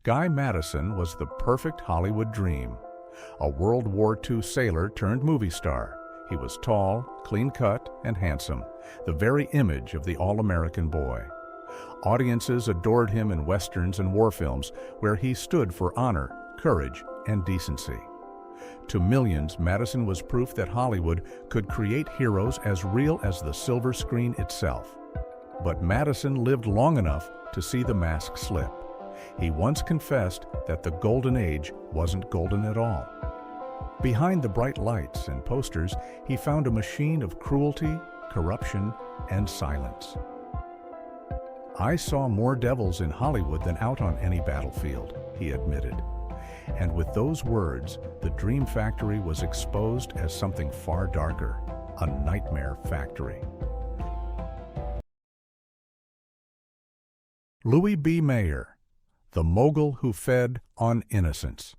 Guy Madison was the perfect Hollywood dream. A World War II sailor turned movie star. He was tall, clean-cut, and handsome, the very image of the all-American boy. Audiences adored him in westerns and war films, where he stood for honor, courage, and decency. To millions, Madison was proof that Hollywood could create heroes as real as the silver screen itself. But Madison lived long enough to see the mask slip. He once confessed that the golden age wasn't golden at all. Behind the bright lights and posters, he found a machine of cruelty, corruption, and silence. "I saw more devils in Hollywood than out on any battlefield," he admitted. And with those words, the Dream Factory was exposed as something far darker, a nightmare factory. Louis B. Mayer, the mogul who fed on innocence.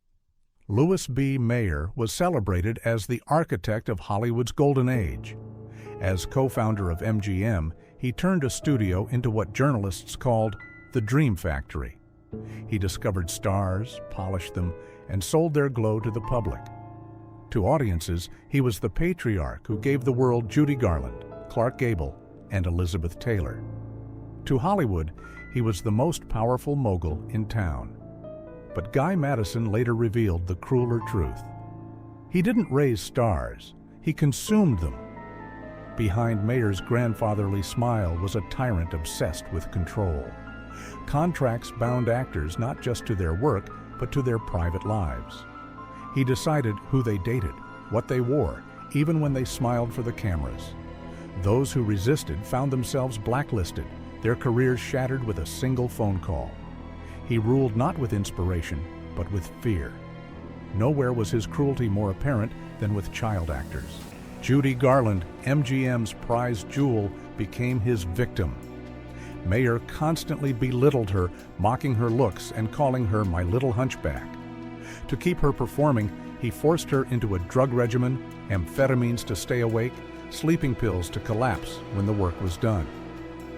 Louis B. Mayer was celebrated as the architect of Hollywood's golden age. As co-founder of MGM, he turned a studio into what journalists called the Dream Factory. He discovered stars, polished them, and sold their glow to the public. To audiences, he was the patriarch who gave the world Judy Garland, Clark Gable, and Elizabeth Taylor. To Hollywood, he was the most powerful mogul in town. But Guy Madison later revealed the crueler truth. He didn't raise stars, he consumed them. Behind Mayer's grandfatherly smile was a tyrant obsessed with control. Contracts bound actors not just to their work, but to their private lives. He decided who they dated, what they wore, even when they smiled for the cameras. Those who resisted found themselves blacklisted, their careers shattered with a single phone call. He ruled not with inspiration, but with fear. Nowhere was his cruelty more apparent than with child actors. Judy Garland, MGM's prized jewel, became his victim. Mayer constantly belittled her, mocking her looks and calling her "my little hunchback." To keep her performing, he forced her into a drug regimen, amphetamines to stay awake, sleeping pills to collapse when the work was done.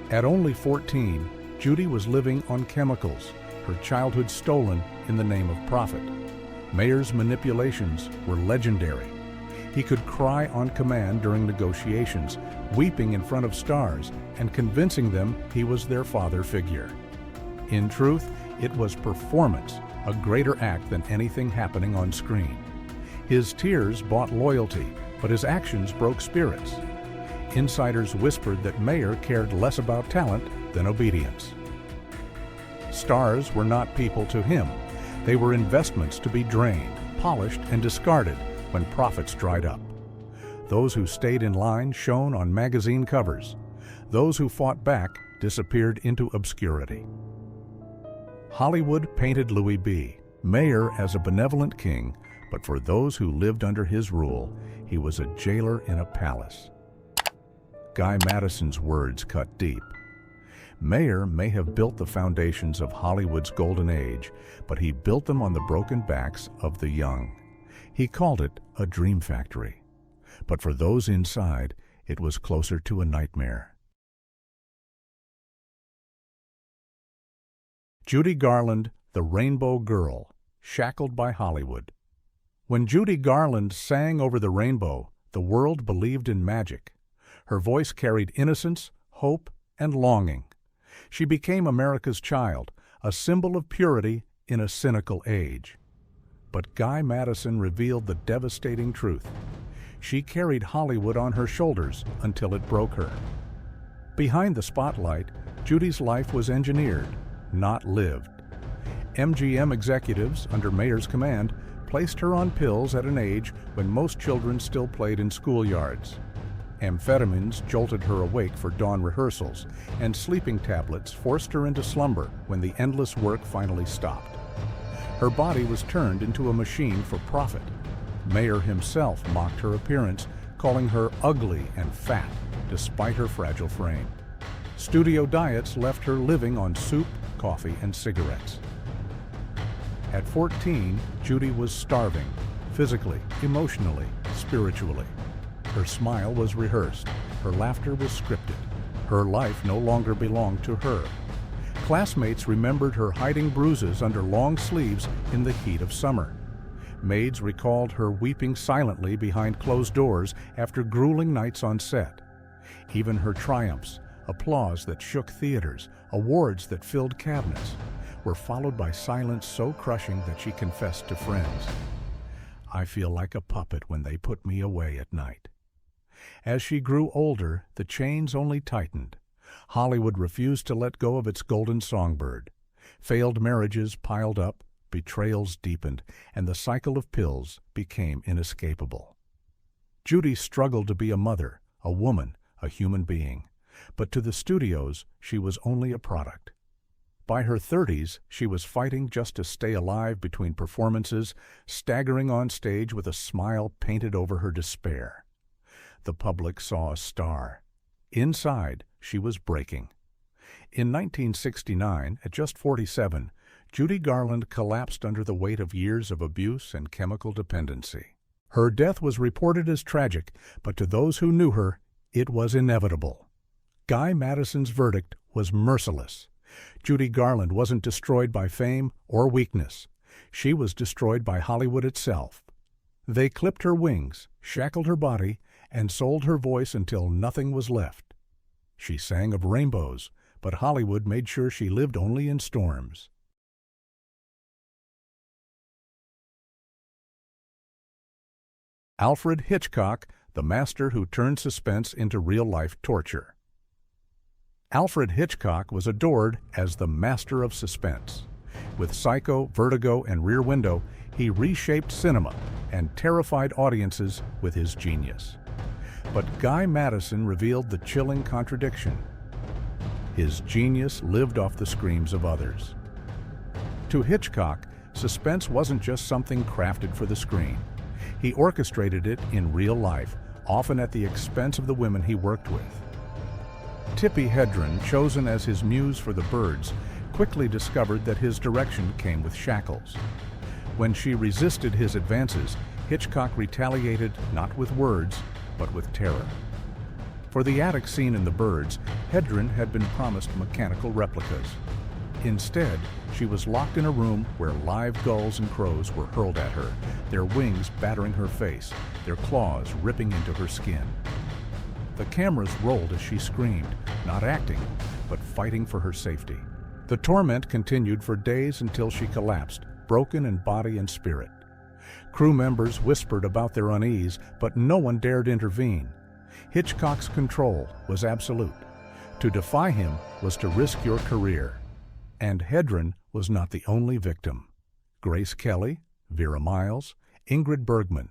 At only 14, Judy was living on chemicals, her childhood stolen in the name of profit. Mayer's manipulations were legendary. He could cry on command during negotiations, weeping in front of stars and convincing them he was their father figure. In truth, it was performance, a greater act than anything happening on screen. His tears bought loyalty, but his actions broke spirits. Insiders whispered that Mayer cared less about talent than obedience. Stars were not people to him. They were investments to be drained, polished, and discarded when profits dried up. Those who stayed in line shone on magazine covers. Those who fought back disappeared into obscurity. Hollywood painted Louis B. Mayer as a benevolent king, but for those who lived under his rule, he was a jailer in a palace. Guy Madison's words cut deep. Mayer may have built the foundations of Hollywood's golden age, but he built them on the broken backs of the young. He called it a dream factory. But for those inside, it was closer to a nightmare. Judy Garland, the Rainbow Girl, shackled by Hollywood. When Judy Garland sang over the rainbow, the world believed in magic. Her voice carried innocence, hope, and longing. She became America's child, a symbol of purity in a cynical age. But Guy Madison revealed the devastating truth. She carried Hollywood on her shoulders until it broke her. Behind the spotlight, Judy's life was engineered, not lived. MGM executives, under Mayer's command, placed her on pills at an age when most children still played in schoolyards. Amphetamines jolted her awake for dawn rehearsals, and sleeping tablets forced her into slumber when the endless work finally stopped. Her body was turned into a machine for profit. Mayer himself mocked her appearance, calling her ugly and fat, despite her fragile frame. Studio diets left her living on soup, coffee, and cigarettes. At 14, Judy was starving, physically, emotionally, spiritually. Her smile was rehearsed. Her laughter was scripted. Her life no longer belonged to her. Classmates remembered her hiding bruises under long sleeves in the heat of summer. Maids recalled her weeping silently behind closed doors after grueling nights on set. Even her triumphs, applause that shook theaters, awards that filled cabinets, were followed by silence so crushing that she confessed to friends, "I feel like a puppet when they put me away at night." As she grew older, the chains only tightened. Hollywood refused to let go of its golden songbird. Failed marriages piled up, betrayals deepened, and the cycle of pills became inescapable. Judy struggled to be a mother, a woman, a human being. But to the studios, she was only a product. By her 30s, she was fighting just to stay alive between performances, staggering on stage with a smile painted over her despair. The public saw a star. Inside, she was breaking. In 1969, at just 47, Judy Garland collapsed under the weight of years of abuse and chemical dependency. Her death was reported as tragic, but to those who knew her, it was inevitable. Guy Madison's verdict was merciless. Judy Garland wasn't destroyed by fame or weakness. She was destroyed by Hollywood itself. They clipped her wings, shackled her body, and sold her voice until nothing was left. She sang of rainbows, but Hollywood made sure she lived only in storms. Alfred Hitchcock, the master who turned suspense into real-life torture. Alfred Hitchcock was adored as the master of suspense. With Psycho, Vertigo, and Rear Window, he reshaped cinema and terrified audiences with his genius. But Guy Madison revealed the chilling contradiction. His genius lived off the screams of others. To Hitchcock, suspense wasn't just something crafted for the screen. He orchestrated it in real life, often at the expense of the women he worked with. Tippi Hedren, chosen as his muse for The Birds, quickly discovered that his direction came with shackles. When she resisted his advances, Hitchcock retaliated not with words, but with terror. For the attic scene in The Birds, Hedren had been promised mechanical replicas. Instead, she was locked in a room where live gulls and crows were hurled at her, their wings battering her face, their claws ripping into her skin. The cameras rolled as she screamed, not acting, but fighting for her safety. The torment continued for days until she collapsed, broken in body and spirit. Crew members whispered about their unease, but no one dared intervene. Hitchcock's control was absolute. To defy him was to risk your career. And Hedren was not the only victim. Grace Kelly, Vera Miles, Ingrid Bergman,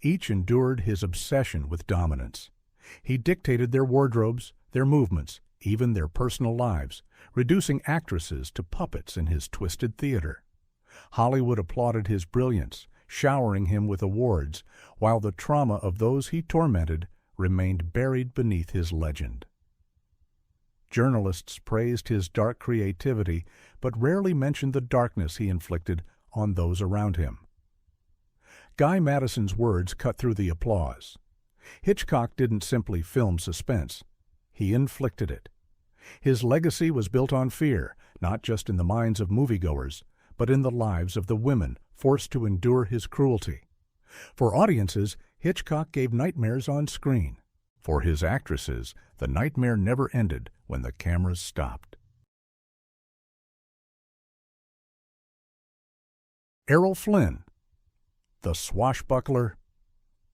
each endured his obsession with dominance. He dictated their wardrobes, their movements, even their personal lives, reducing actresses to puppets in his twisted theater. Hollywood applauded his brilliance, showering him with awards, while the trauma of those he tormented remained buried beneath his legend. Journalists praised his dark creativity, but rarely mentioned the darkness he inflicted on those around him. Guy Madison's words cut through the applause. Hitchcock didn't simply film suspense, he inflicted it. His legacy was built on fear, not just in the minds of moviegoers, but in the lives of the women forced to endure his cruelty. For audiences, Hitchcock gave nightmares on screen. For his actresses, the nightmare never ended when the cameras stopped. Errol Flynn, the swashbuckler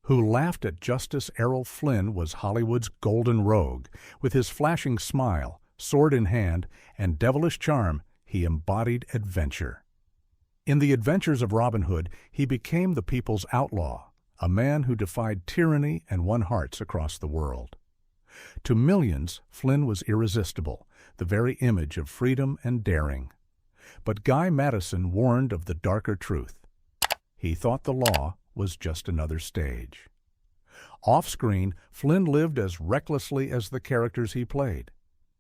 who laughed at justice. Errol Flynn was Hollywood's golden rogue. With his flashing smile, sword in hand, and devilish charm, he embodied adventure. In The Adventures of Robin Hood, he became the people's outlaw, a man who defied tyranny and won hearts across the world. To millions, Flynn was irresistible, the very image of freedom and daring. But Guy Madison warned of the darker truth. He thought the law was just another stage. Off-screen, Flynn lived as recklessly as the characters he played.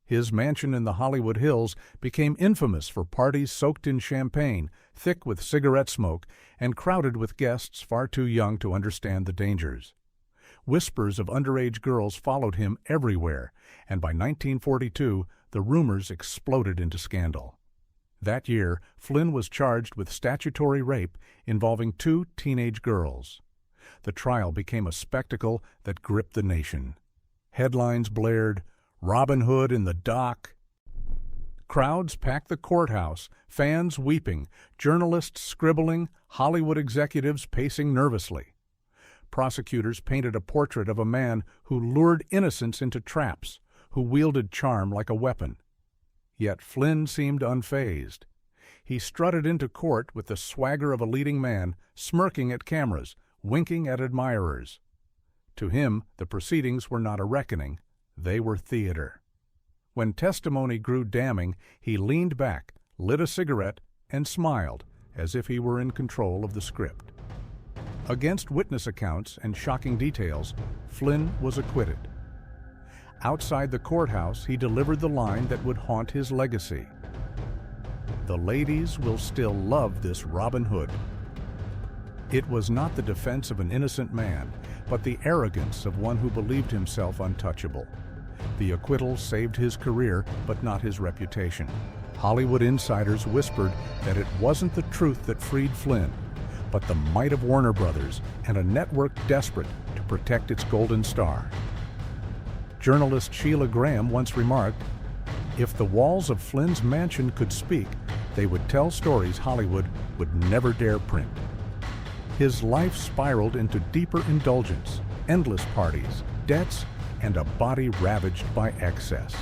His mansion in the Hollywood Hills became infamous for parties soaked in champagne, thick with cigarette smoke, and crowded with guests far too young to understand the dangers. Whispers of underage girls followed him everywhere, and by 1942, the rumors exploded into scandal. That year, Flynn was charged with statutory rape involving 2 teenage girls. The trial became a spectacle that gripped the nation. Headlines blared, "Robin Hood in the dock." Crowds packed the courthouse, fans weeping, journalists scribbling, Hollywood executives pacing nervously. Prosecutors painted a portrait of a man who lured innocents into traps, who wielded charm like a weapon. Yet Flynn seemed unfazed. He strutted into court with the swagger of a leading man, smirking at cameras, winking at admirers. To him, the proceedings were not a reckoning, they were theater. When testimony grew damning, he leaned back, lit a cigarette, and smiled, as if he were in control of the script. Against witness accounts and shocking details, Flynn was acquitted. Outside the courthouse, he delivered the line that would haunt his legacy. "The ladies will still love this Robin Hood." It was not the defense of an innocent man, but the arrogance of one who believed himself untouchable. The acquittal saved his career, but not his reputation. Hollywood insiders whispered that it wasn't the truth that freed Flynn, but the might of Warner Brothers and a network desperate to protect its golden star. Journalist Sheila Graham once remarked, "If the walls of Flynn's mansion could speak, they would tell stories Hollywood would never dare print." His life spiraled into deeper indulgence, endless parties, debts, and a body ravaged by excess.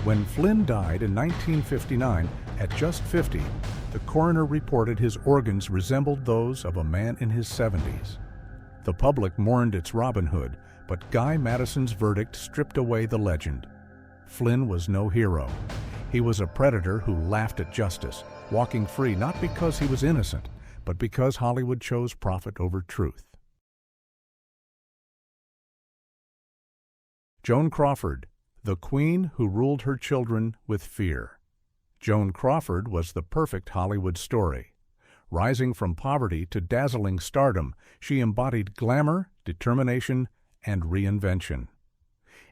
When Flynn died in 1959, at just 50, the coroner reported his organs resembled those of a man in his 70s. The public mourned its Robin Hood, but Guy Madison's verdict stripped away the legend. Flynn was no hero. He was a predator who laughed at justice, walking free not because he was innocent, but because Hollywood chose profit over truth. Joan Crawford, the queen who ruled her children with fear. Joan Crawford was the perfect Hollywood story. Rising from poverty to dazzling stardom, she embodied glamour, determination, and reinvention.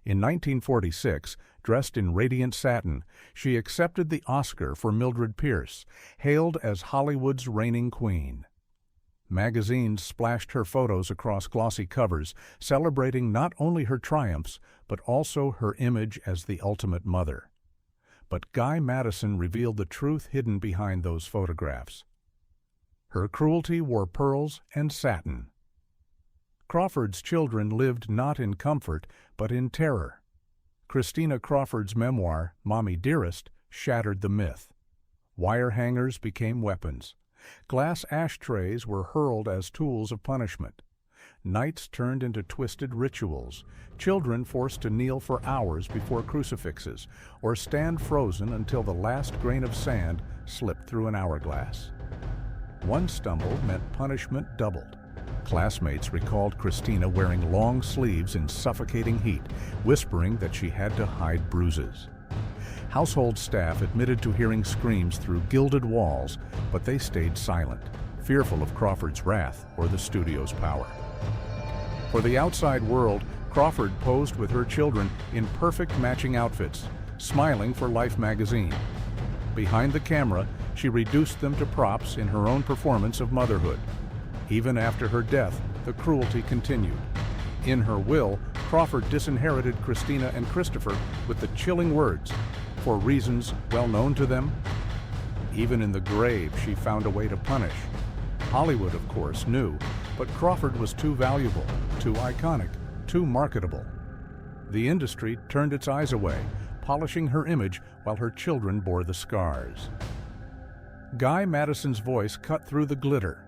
In 1946, dressed in radiant satin, she accepted the Oscar for Mildred Pierce, hailed as Hollywood's reigning queen. Magazines splashed her photos across glossy covers, celebrating not only her triumphs, but also her image as the ultimate mother. But Guy Madison revealed the truth hidden behind those photographs. Her cruelty wore pearls and satin. Crawford's children lived not in comfort, but in terror. Christina Crawford's memoir, Mommy Dearest, shattered the myth. Wire hangers became weapons. Glass ashtrays were hurled as tools of punishment. Nights turned into twisted rituals, children forced to kneel for hours before crucifixes, or stand frozen until the last grain of sand slipped through an hourglass. One stumble meant punishment doubled. Classmates recalled Christina wearing long sleeves in suffocating heat, whispering that she had to hide bruises. Household staff admitted to hearing screams through gilded walls, but they stayed silent, fearful of Crawford's wrath or the studio's power. For the outside world, Crawford posed with her children in perfect matching outfits, smiling for Life magazine. Behind the camera, she reduced them to props in her own performance of motherhood. Even after her death, the cruelty continued. In her will, Crawford disinherited Christina and Christopher with the chilling words, "For reasons well known to them." Even in the grave, she found a way to punish. Hollywood, of course, knew, but Crawford was too valuable, too iconic, too marketable. The industry turned its eyes away, polishing her image while her children bore the scars. Guy Madison's voice cut through the glitter.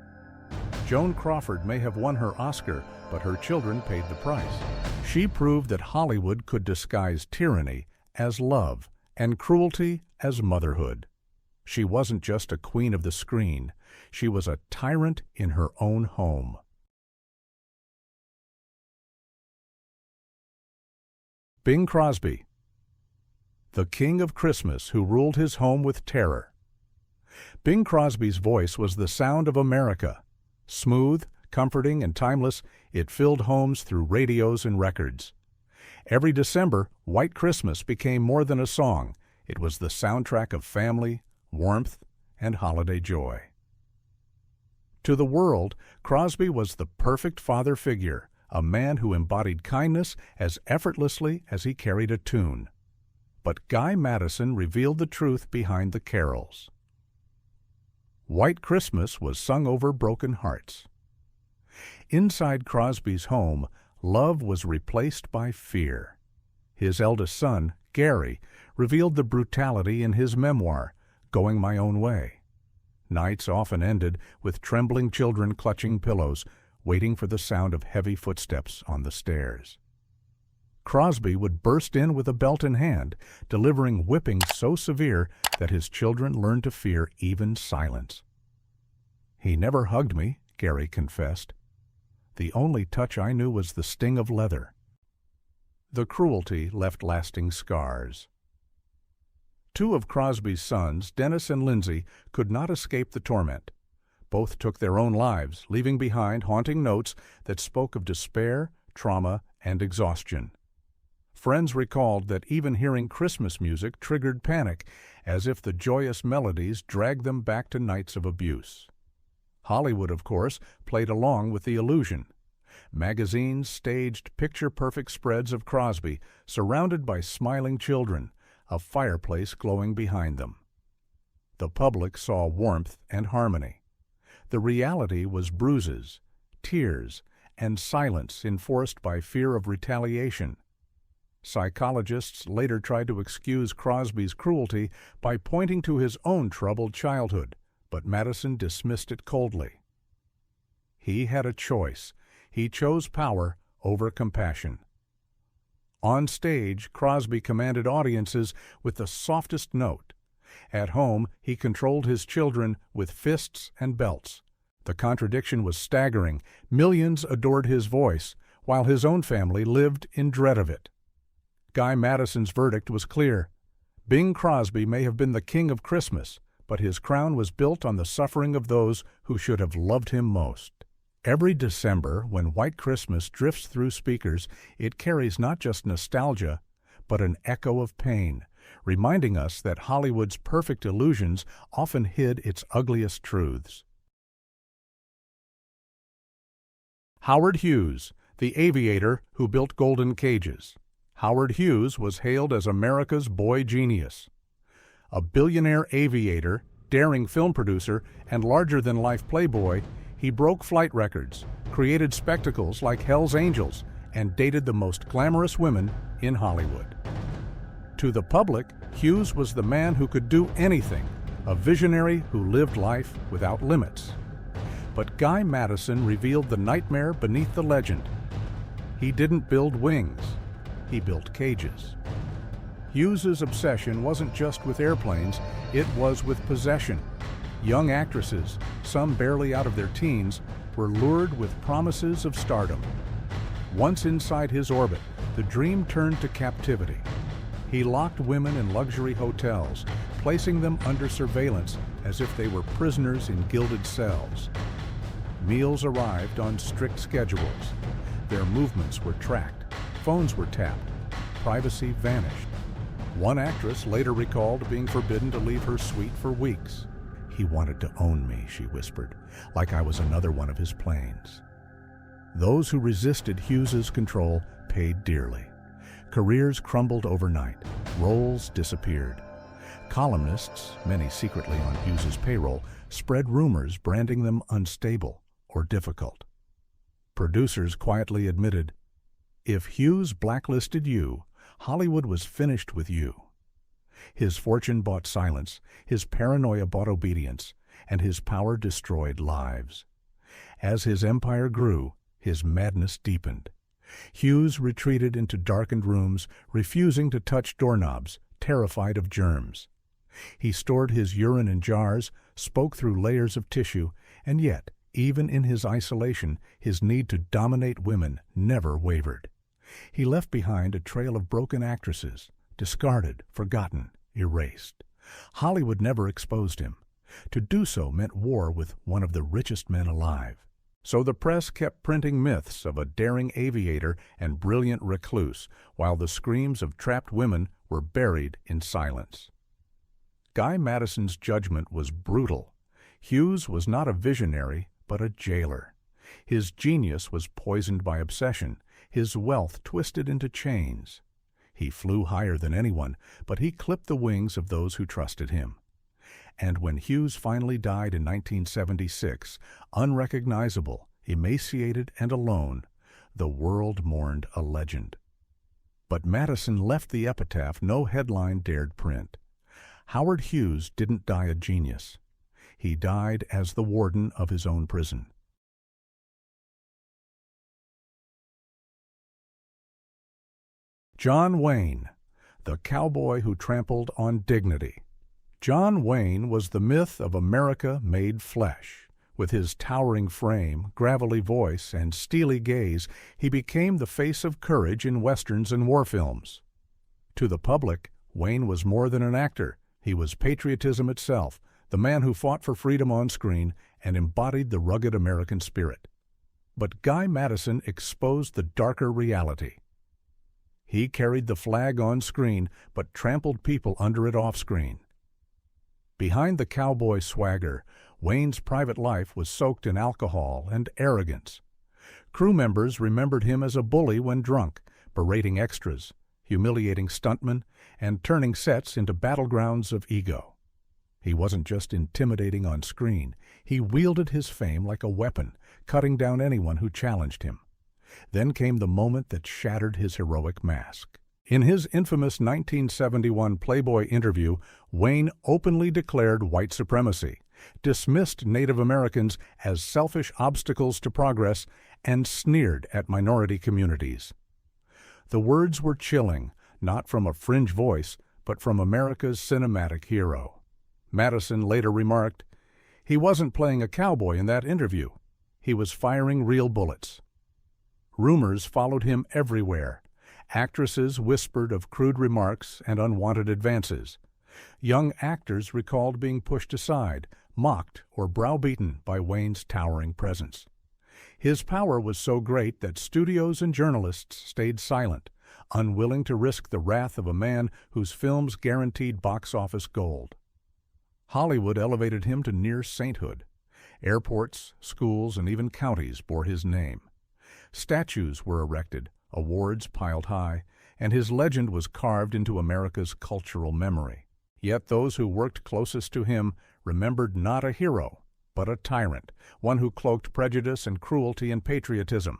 Joan Crawford may have won her Oscar, but her children paid the price. She proved that Hollywood could disguise tyranny as love and cruelty as motherhood. She wasn't just a queen of the screen. She was a tyrant in her own home. Bing Crosby, the king of Christmas who ruled his home with terror. Bing Crosby's voice was the sound of America, smooth, Comforting and timeless, it filled homes through radios and records. Every December, White Christmas became more than a song. It was the soundtrack of family, warmth, and holiday joy. To the world, Crosby was the perfect father figure, a man who embodied kindness as effortlessly as he carried a tune. But Guy Madison revealed the truth behind the carols. White Christmas was sung over broken hearts. Inside Crosby's home, love was replaced by fear. His eldest son, Gary, revealed the brutality in his memoir, Going My Own Way. Nights often ended with trembling children clutching pillows, waiting for the sound of heavy footsteps on the stairs. Crosby would burst in with a belt in hand, delivering whippings so severe that his children learned to fear even silence. "He never hugged me," Gary confessed. "The only touch I knew was the sting of leather." The cruelty left lasting scars. Two of Crosby's sons, Dennis and Lindsay, could not escape the torment. Both took their own lives, leaving behind haunting notes that spoke of despair, trauma, and exhaustion. Friends recalled that even hearing Christmas music triggered panic, as if the joyous melodies dragged them back to nights of abuse. Hollywood, of course, played along with the illusion. Magazines staged picture-perfect spreads of Crosby, surrounded by smiling children, a fireplace glowing behind them. The public saw warmth and harmony. The reality was bruises, tears, and silence enforced by fear of retaliation. Psychologists later tried to excuse Crosby's cruelty by pointing to his own troubled childhood, but Madison dismissed it coldly. He had a choice. He chose power over compassion. On stage, Crosby commanded audiences with the softest note. At home, he controlled his children with fists and belts. The contradiction was staggering. Millions adored his voice, while his own family lived in dread of it. Guy Madison's verdict was clear. Bing Crosby may have been the king of Christmas, but his crown was built on the suffering of those who should have loved him most. Every December, when White Christmas drifts through speakers, it carries not just nostalgia, but an echo of pain, reminding us that Hollywood's perfect illusions often hid its ugliest truths. Howard Hughes, the aviator who built golden cages. Howard Hughes was hailed as America's boy genius. A billionaire aviator, daring film producer, and larger-than-life playboy, he broke flight records, created spectacles like Hell's Angels, and dated the most glamorous women in Hollywood. To the public, Hughes was the man who could do anything, a visionary who lived life without limits. But Guy Madison revealed the nightmare beneath the legend. He didn't build wings, he built cages. Hughes's obsession wasn't just with airplanes, it was with possession. Young actresses, some barely out of their teens, were lured with promises of stardom. Once inside his orbit, the dream turned to captivity. He locked women in luxury hotels, placing them under surveillance as if they were prisoners in gilded cells. Meals arrived on strict schedules. Their movements were tracked. Phones were tapped. Privacy vanished. One actress later recalled being forbidden to leave her suite for weeks. "He wanted to own me," she whispered, "like I was another one of his planes." Those who resisted Hughes's control paid dearly. Careers crumbled overnight. Roles disappeared. Columnists, many secretly on Hughes's payroll, spread rumors branding them unstable or difficult. Producers quietly admitted, "If Hughes blacklisted you, Hollywood was finished with you." His fortune bought silence, his paranoia bought obedience, and his power destroyed lives. As his empire grew, his madness deepened. Hughes retreated into darkened rooms, refusing to touch doorknobs, terrified of germs. He stored his urine in jars, spoke through layers of tissue, and yet, even in his isolation, his need to dominate women never wavered. He left behind a trail of broken actresses, discarded, forgotten, erased. Hollywood never exposed him. To do so meant war with one of the richest men alive. So the press kept printing myths of a daring aviator and brilliant recluse, while the screams of trapped women were buried in silence. Guy Madison's judgment was brutal. Hughes was not a visionary, but a jailer. His genius was poisoned by obsession, his wealth twisted into chains. He flew higher than anyone, but he clipped the wings of those who trusted him. And when Hughes finally died in 1976, unrecognizable, emaciated, and alone, the world mourned a legend. But Madison left the epitaph no headline dared print. Howard Hughes didn't die a genius. He died as the warden of his own prison. John Wayne, the cowboy who trampled on dignity. John Wayne was the myth of America made flesh. With his towering frame, gravelly voice, and steely gaze, he became the face of courage in westerns and war films. To the public, Wayne was more than an actor. He was patriotism itself, the man who fought for freedom on screen and embodied the rugged American spirit. But Guy Madison exposed the darker reality. He carried the flag on screen, but trampled people under it off-screen. Behind the cowboy swagger, Wayne's private life was soaked in alcohol and arrogance. Crew members remembered him as a bully when drunk, berating extras, humiliating stuntmen, and turning sets into battlegrounds of ego. He wasn't just intimidating on screen. He wielded his fame like a weapon, cutting down anyone who challenged him. Then came the moment that shattered his heroic mask. In his infamous 1971 Playboy interview, Wayne openly declared white supremacy, dismissed Native Americans as selfish obstacles to progress, and sneered at minority communities. The words were chilling, not from a fringe voice, but from America's cinematic hero. Madison later remarked, "He wasn't playing a cowboy in that interview. He was firing real bullets." Rumors followed him everywhere. Actresses whispered of crude remarks and unwanted advances. Young actors recalled being pushed aside, mocked, or browbeaten by Wayne's towering presence. His power was so great that studios and journalists stayed silent, unwilling to risk the wrath of a man whose films guaranteed box office gold. Hollywood elevated him to near sainthood. Airports, schools, and even counties bore his name. Statues were erected, awards piled high, and his legend was carved into America's cultural memory. Yet those who worked closest to him remembered not a hero, but a tyrant, one who cloaked prejudice and cruelty in patriotism.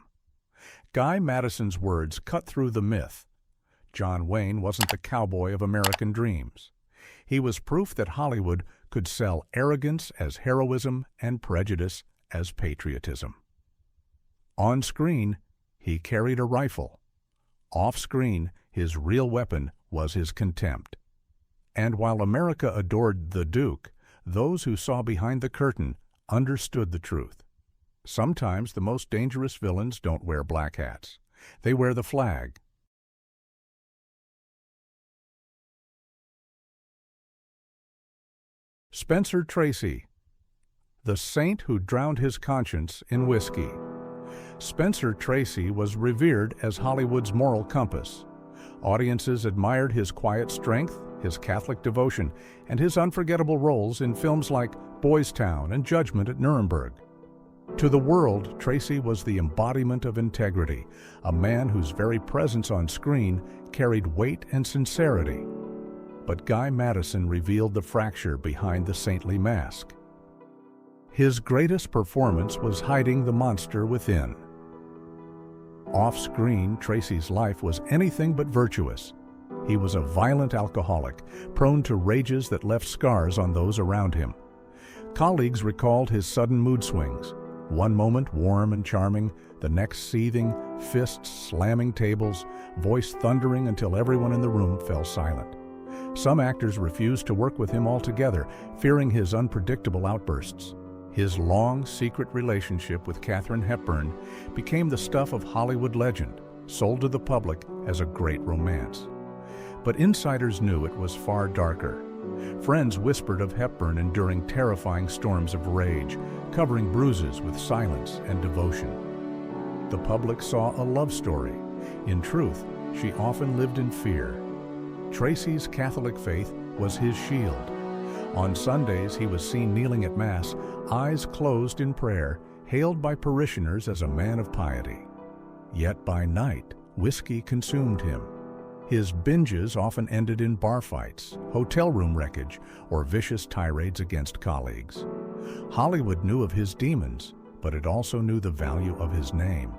Guy Madison's words cut through the myth. John Wayne wasn't the cowboy of American dreams. He was proof that Hollywood could sell arrogance as heroism and prejudice as patriotism. On screen, he carried a rifle. Off-screen, his real weapon was his contempt. And while America adored the Duke, those who saw behind the curtain understood the truth. Sometimes the most dangerous villains don't wear black hats. They wear the flag. Spencer Tracy, the saint who drowned his conscience in whiskey. Spencer Tracy was revered as Hollywood's moral compass. Audiences admired his quiet strength, his Catholic devotion, and his unforgettable roles in films like Boys Town and Judgment at Nuremberg. To the world, Tracy was the embodiment of integrity, a man whose very presence on screen carried weight and sincerity. But Guy Madison revealed the fracture behind the saintly mask. His greatest performance was hiding the monster within. Off-screen, Tracy's life was anything but virtuous. He was a violent alcoholic, prone to rages that left scars on those around him. Colleagues recalled his sudden mood swings. One moment warm and charming, the next seething, fists slamming tables, voice thundering until everyone in the room fell silent. Some actors refused to work with him altogether, fearing his unpredictable outbursts. His long, secret relationship with Katharine Hepburn became the stuff of Hollywood legend, sold to the public as a great romance. But insiders knew it was far darker. Friends whispered of Hepburn enduring terrifying storms of rage, covering bruises with silence and devotion. The public saw a love story. In truth, she often lived in fear. Tracy's Catholic faith was his shield. On Sundays, he was seen kneeling at Mass, eyes closed in prayer, hailed by parishioners as a man of piety. Yet by night, whiskey consumed him. His binges often ended in bar fights, hotel room wreckage, or vicious tirades against colleagues. Hollywood knew of his demons, but it also knew the value of his name.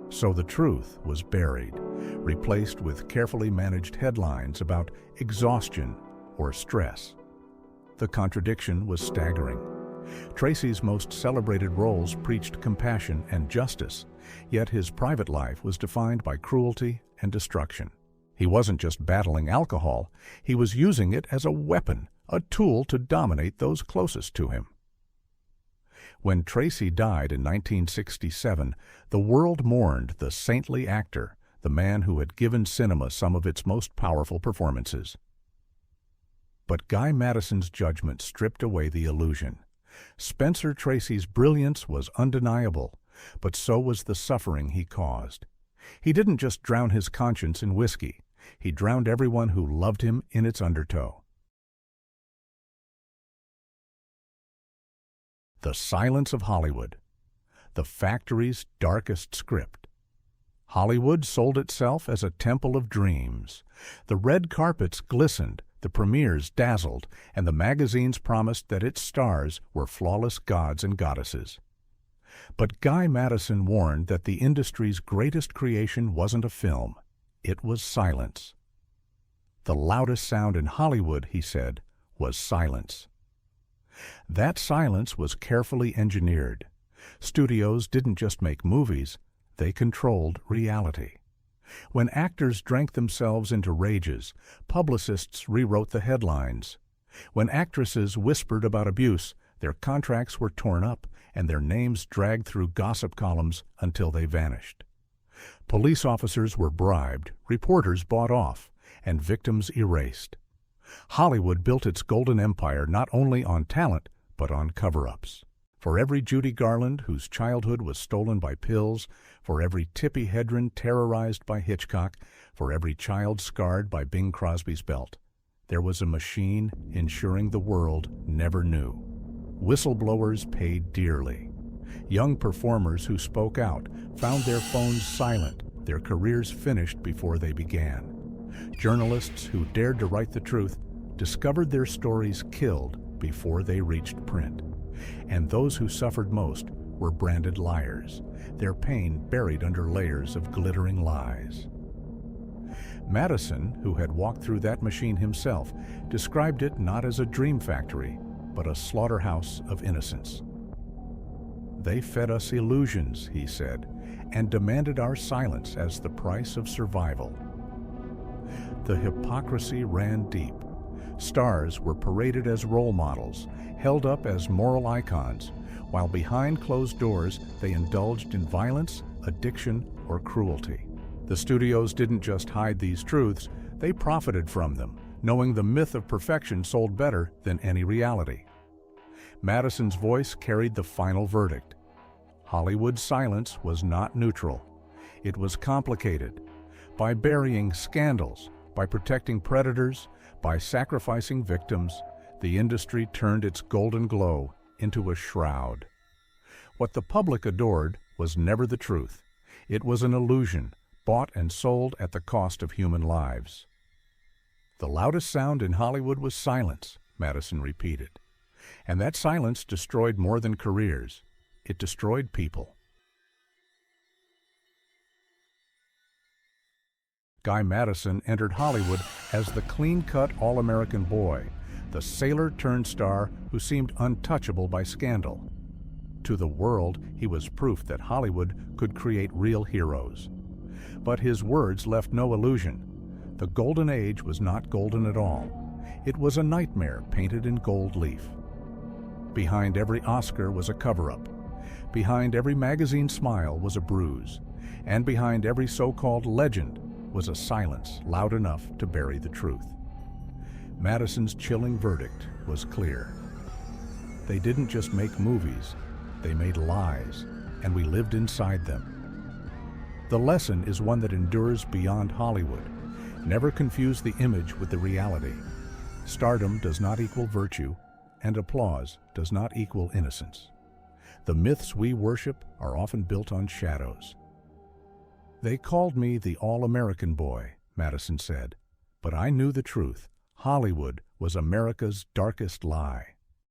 So the truth was buried, replaced with carefully managed headlines about exhaustion or stress. The contradiction was staggering. Tracy's most celebrated roles preached compassion and justice, yet his private life was defined by cruelty and destruction. He wasn't just battling alcohol, he was using it as a weapon, a tool to dominate those closest to him. When Tracy died in 1967, the world mourned the saintly actor, the man who had given cinema some of its most powerful performances. But Guy Madison's judgment stripped away the illusion. Spencer Tracy's brilliance was undeniable, but so was the suffering he caused. He didn't just drown his conscience in whiskey. He drowned everyone who loved him in its undertow. The silence of Hollywood, the factory's darkest script. Hollywood sold itself as a temple of dreams. The red carpets glistened, the premieres dazzled, and the magazines promised that its stars were flawless gods and goddesses. But Guy Madison warned that the industry's greatest creation wasn't a film. It was silence. The loudest sound in Hollywood, he said, was silence. That silence was carefully engineered. Studios didn't just make movies, they controlled reality. When actors drank themselves into rages, publicists rewrote the headlines. When actresses whispered about abuse, their contracts were torn up and their names dragged through gossip columns until they vanished. Police officers were bribed, reporters bought off, and victims erased. Hollywood built its golden empire not only on talent, but on cover-ups. For every Judy Garland whose childhood was stolen by pills, for every Tippi Hedren terrorized by Hitchcock, for every child scarred by Bing Crosby's belt, there was a machine ensuring the world never knew. Whistleblowers paid dearly. Young performers who spoke out found their phones silent, their careers finished before they began. Journalists who dared to write the truth discovered their stories killed before they reached print. And those who suffered most were branded liars, their pain buried under layers of glittering lies. Madison, who had walked through that machine himself, described it not as a dream factory, but a slaughterhouse of innocence. They fed us illusions, he said, and demanded our silence as the price of survival. The hypocrisy ran deep. Stars were paraded as role models, held up as moral icons, while behind closed doors they indulged in violence, addiction, or cruelty. The studios didn't just hide these truths, they profited from them, knowing the myth of perfection sold better than any reality. Madison's voice carried the final verdict. Hollywood's silence was not neutral. It was complicated. By burying scandals, by protecting predators, by sacrificing victims, the industry turned its golden glow into a shroud. What the public adored was never the truth. It was an illusion, bought and sold at the cost of human lives. The loudest sound in Hollywood was silence, Madison repeated. And that silence destroyed more than careers. It destroyed people. Guy Madison entered Hollywood as the clean-cut all-American boy, the sailor-turned-star who seemed untouchable by scandal. To the world, he was proof that Hollywood could create real heroes. But his words left no illusion. The golden age was not golden at all. It was a nightmare painted in gold leaf. Behind every Oscar was a cover-up. Behind every magazine smile was a bruise. And behind every so-called legend was a silence loud enough to bury the truth. Madison's chilling verdict was clear. They didn't just make movies, They made lies, and we lived inside them. The lesson is one that endures beyond Hollywood. Never confuse the image with the reality. Stardom does not equal virtue, and applause does not equal innocence. The myths we worship are often built on shadows. They called me the all-American boy, Madison said, but I knew the truth. Hollywood was America's darkest lie.